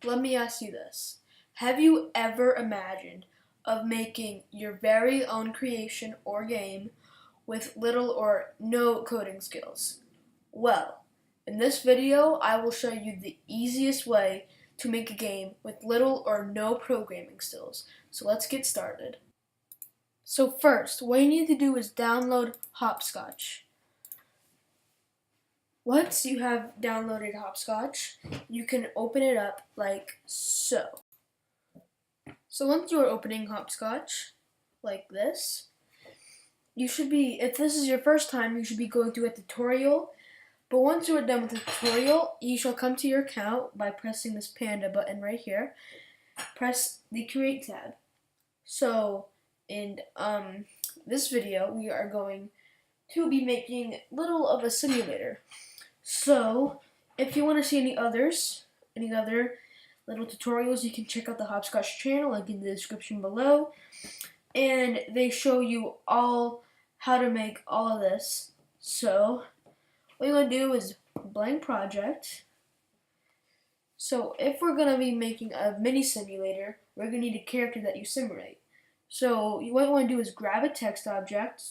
let me ask you this. Have you ever imagined of making your very own creation or game with little or no coding skills? Well, in this video, I will show you the easiest way to make a game with little or no programming skills. So let's get started. So first, what you need to do is download Hopscotch. Once you have downloaded Hopscotch, you can open it up like so. So once you are opening Hopscotch, like this, you should be, if this is your first time, you should be going through a tutorial. But once you are done with the tutorial, you shall come to your account by pressing this panda button right here. Press the Create tab. So in this video, we are going to be making little of a simulator. So if you want to see any other little tutorials, you can check out the Hopscotch channel, link in the description below. And they show you all how to make all of this. So what you want to do is blank project. So if we're going to be making a mini simulator, we're going to need a character that you simulate. So what you want to do is grab a text object,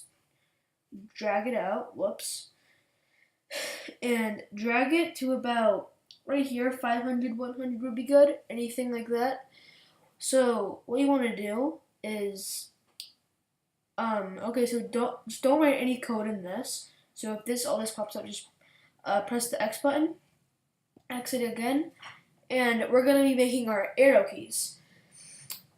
drag it out, whoops, and drag it to about right here, 500, 100 would be good, anything like that. So what you want to do is, okay, so don't write any code in this. So if all this pops up, just press the X button, exit again, and we're going to be making our arrow keys.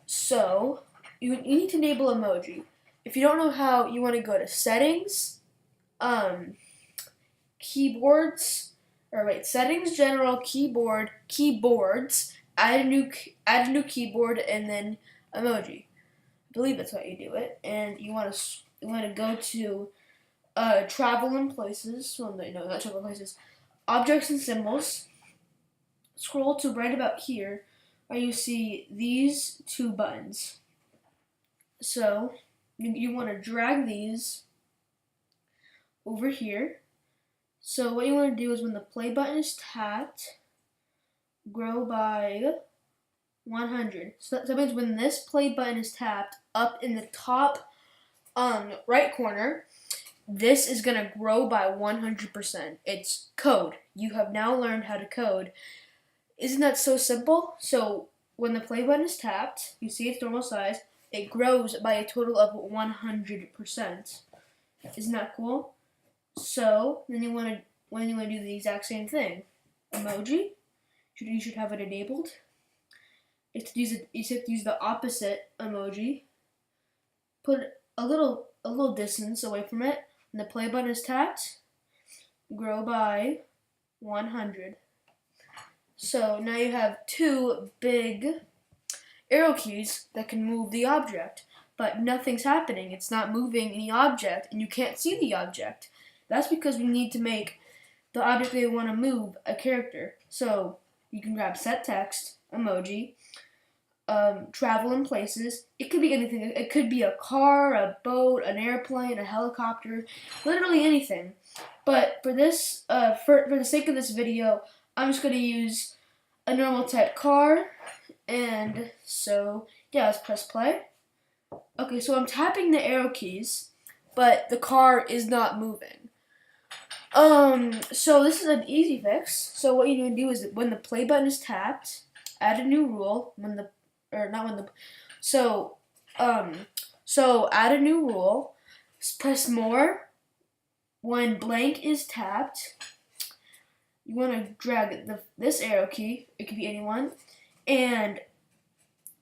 So you need to enable emoji. If you don't know how, you want to go to settings, settings, general, keyboards, add a new keyboard, and then emoji. I believe that's how you do it. And you want to go to travel and places. Well, no, not travel and places. Objects and symbols. Scroll to right about here, where you see these two buttons. So you want to drag these over here. So what you want to do is when the play button is tapped, grow by 100. So that means when this play button is tapped, up in the top right corner, this is going to grow by 100%. It's code. You have now learned how to code. Isn't that so simple? So when the play button is tapped, you see its normal size, it grows by a total of 100%. Isn't that cool? So then you want to do the exact same thing. Emoji, you should have it enabled. You have to use the opposite emoji. Put a little distance away from it. When the play button is tapped, grow by 100. So now you have two big arrow keys that can move the object, but nothing's happening. It's not moving any object, and you can't see the object. That's because we need to make the object they want to move a character. So you can grab set text, emoji, travel in places. It could be anything. It could be a car, a boat, an airplane, a helicopter, literally anything. But for this, for the sake of this video, I'm just going to use a normal type car. And so, yeah, let's press play. Okay, so I'm tapping the arrow keys, but the car is not moving. So this is an easy fix. So what you need to do is when the play button is tapped, add a new rule. So add a new rule. Press more. When blank is tapped, you want to drag this arrow key. It could be anyone, and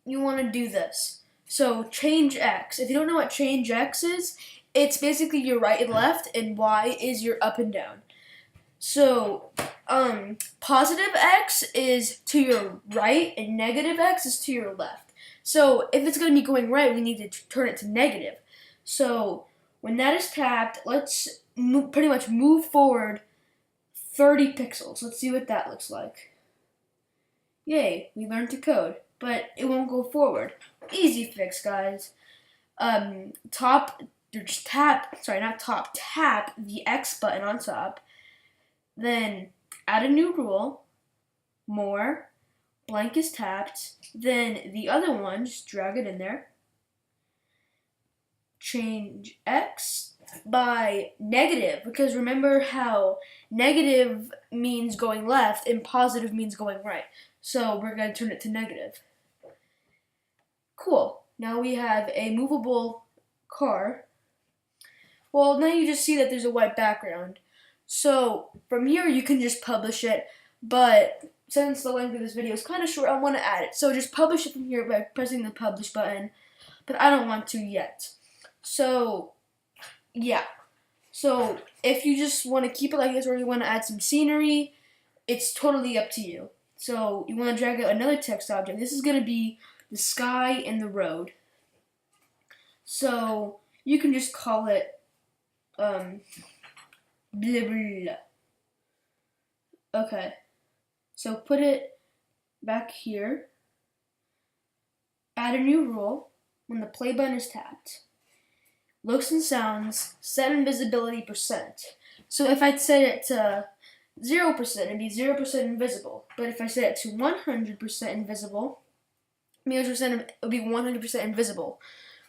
you want to do this. So change X. If you don't know what change X is, it's basically your right and left, and Y is your up and down. So positive X is to your right, and negative X is to your left. So if it's going to be going right, we need to turn it to negative. So when that is tapped, let's pretty much move forward 30 pixels. Let's see what that looks like. Yay, we learned to code, but it won't go forward. Easy fix, guys. Tap the X button on top, then add a new rule, more. blank is tapped, then the other one, just drag it in there, change X by negative, because remember how negative means going left and positive means going right. So we're going to turn it to negative. Cool. Now we have a movable car. Well, now you just see that there's a white background. So from here you can just publish it, but since the length of this video is kind of short, I want to add it. So just publish it from here by pressing the publish button, but I don't want to yet. So yeah. So if you just want to keep it like this or you want to add some scenery, it's totally up to you. So you want to drag out another text object. This is going to be the sky and the road. So you can just call it blah, blah, blah. Okay. So put it back here. Add a new rule when the play button is tapped. Looks and sounds, set invisibility %. So if I set it to 0%, it'd be 0% invisible. But if I set it to 100% invisible, it would be 100% invisible.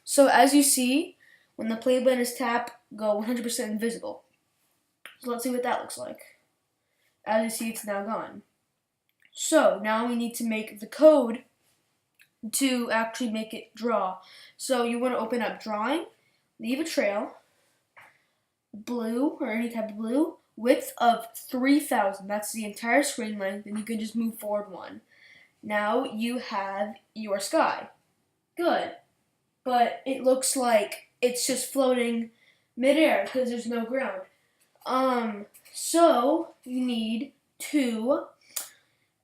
So as you see, when the play button is tapped, go 100% invisible. So let's see what that looks like. As you see, it's now gone. So now we need to make the code to actually make it draw. So you want to open up drawing, leave a trail, blue, or any type of blue, width of 3000. That's the entire screen length, and you can just move forward one. Now you have your sky. Good. But it looks like it's just floating midair because there's no ground. So you need to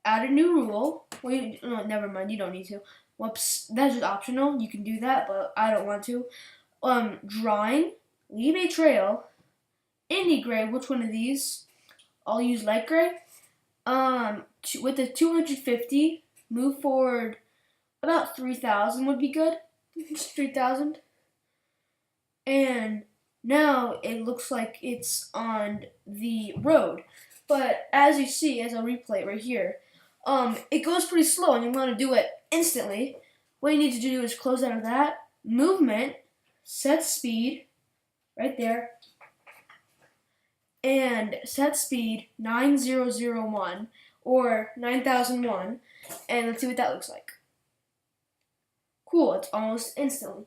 add a new rule. Well, no, never mind, you don't need to. Whoops, that's just optional. You can do that, but I don't want to. Drawing, leave a trail, indie gray, which one of these? I'll use light gray. With the 250, move forward about 3000 would be good. Just 3000. And now it looks like it's on the road. But as you see, as I'll replay it right here, it goes pretty slow and you want to do it instantly. What you need to do is close out of that, movement, set speed, right there, and set speed 9001 or 9001, and let's see what that looks like. Cool, it's almost instantly.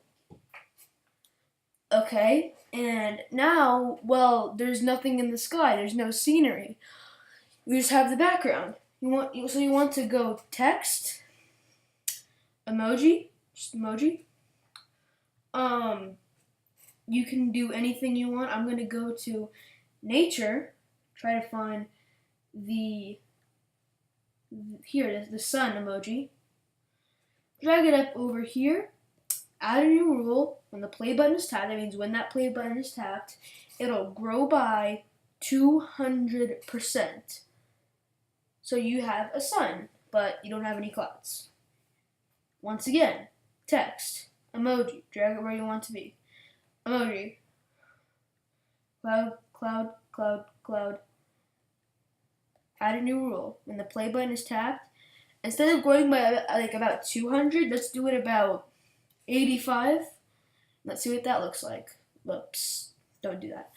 Okay, and now, well, there's nothing in the sky, there's no scenery. We just have the background. So you want to go text, emoji, just emoji. You can do anything you want. I'm gonna go to nature, try to find the sun emoji. Drag it up over here. Add a new rule. When the play button is tapped, that means when that play button is tapped, it'll grow by 200%. So you have a sun, but you don't have any clouds. Once again, text, emoji, drag it where you want to be. Emoji, cloud, cloud, cloud, cloud. Add a new rule. When the play button is tapped, instead of going by like about 200, let's do it about 85. Let's see what that looks like. Whoops, don't do that.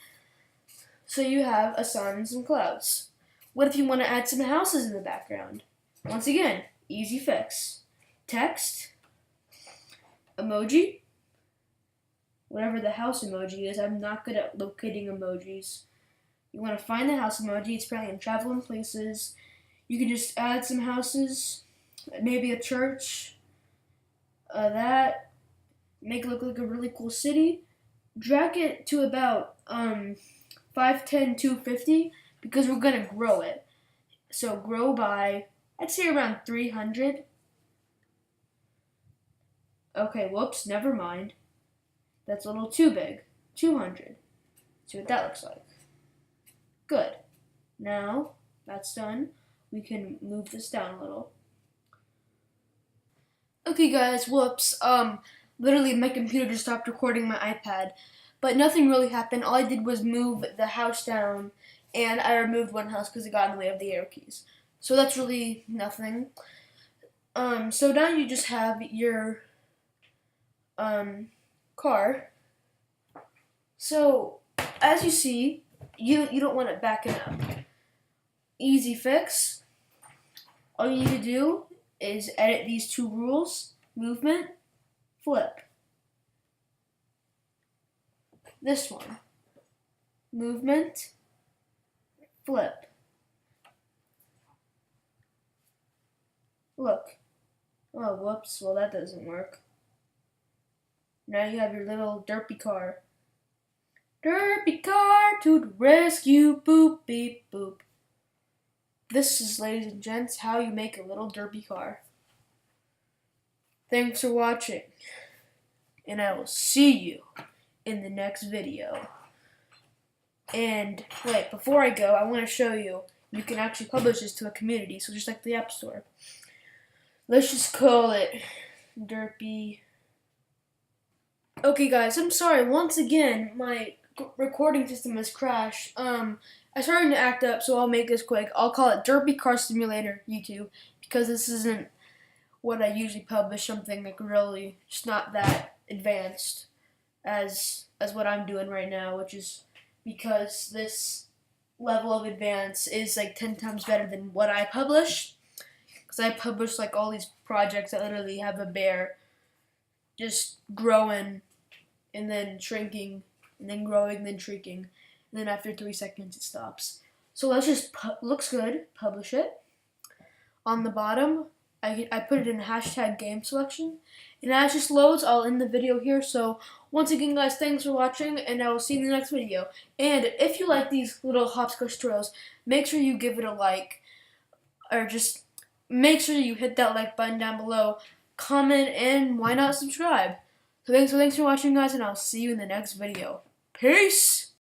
So you have a sun and some clouds. What if you want to add some houses in the background? Once again, easy fix. Text, emoji, whatever the house emoji is. I'm not good at locating emojis. You want to find the house emoji. It's probably in travel and places. You can just add some houses, maybe a church, that, make it look like a really cool city. Drag it to about 510, 250 because we're going to grow it. So grow by, I'd say around 300. Okay, whoops, never mind. That's a little too big. 200. See what that looks like. Good. Now, that's done. We can move this down a little. Okay guys, whoops. Literally my computer just stopped recording my iPad. But nothing really happened. All I did was move the house down, and I removed one house because it got in the way of the arrow keys. So that's really nothing. So now you just have your car. So as you see, you don't want it backing up. Easy fix. All you need to do is edit these two rules: movement, flip. This one, movement, flip. Look. Oh, whoops. Well, that doesn't work. Now you have your little derpy car. Derpy car to the rescue, boop, beep, boop. This is, ladies and gents, how you make a little derpy car. Thanks for watching, and I will see you in the next video. And wait, before I go, I want to show you can actually publish this to a community, so just like the App Store. Let's just call it Derpy. Okay guys, I'm sorry, once again, my recording system has crashed. I'm starting to act up, so I'll make this quick. I'll call it Derpy Car Simulator YouTube, because this isn't what I usually publish, something like really just not that advanced as what I'm doing right now, which is because this level of advance is like 10 times better than what I publish. Because I publish like all these projects that literally have a bear just growing and then shrinking and then growing, then shrinking, and then after 3 seconds it stops. So let's just looks good, publish it. On the bottom, I put it in hashtag game selection, and as it just loads, I'll end the video here. So once again, guys, thanks for watching, and I will see you in the next video. And if you like these little hopscotch tutorials, make sure you give it a like, or just make sure you hit that like button down below, comment, and why not subscribe. So thanks for watching, guys, and I'll see you in the next video. Peace!